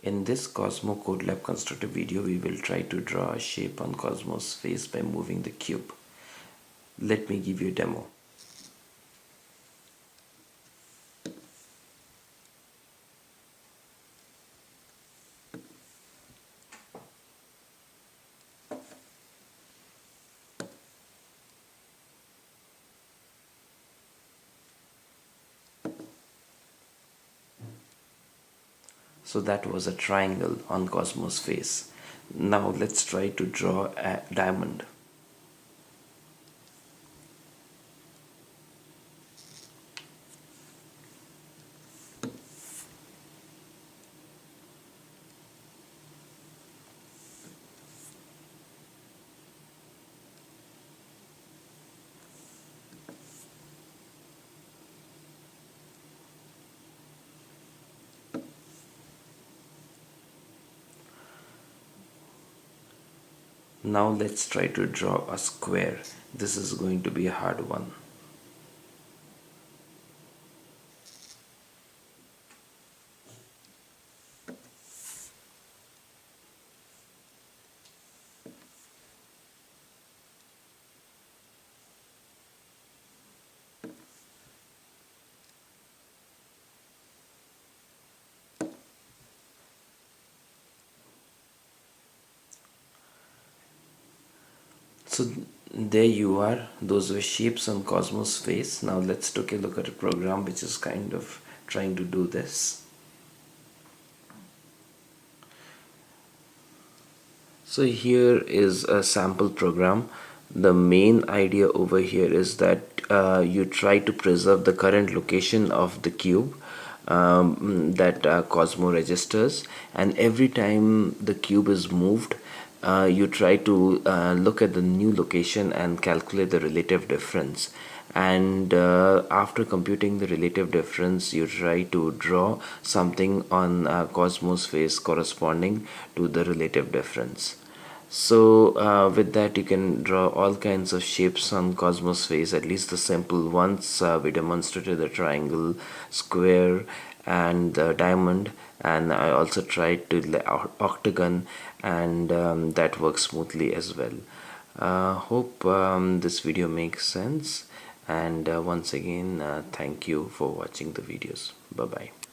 In this Cozmo Code Lab Constructor video, we will try to draw a shape on Cozmo's face by moving the cube. Let me give you a demo. So that was a triangle on Cozmo's face. Now let's try to draw a diamond. Now let's try to draw a square. This is going to be a hard one. So there you are, those were shapes on Cozmo's face. Now let's take a look at a program which is kind of trying to do this. So here is a sample program. The main idea over here is that you try to preserve the current location of the cube that Cozmo registers, and every time the cube is moved, you try to look at the new location and calculate the relative difference. And after computing the relative difference, you try to draw something on Cozmo's face corresponding to the relative difference. So with that, you can draw all kinds of shapes on Cozmo's face, at least the simple ones. We demonstrated the triangle, square, and the diamond, and I also tried to octagon, and that works smoothly as well. Hope this video makes sense, and once again thank you for watching the videos. Bye bye.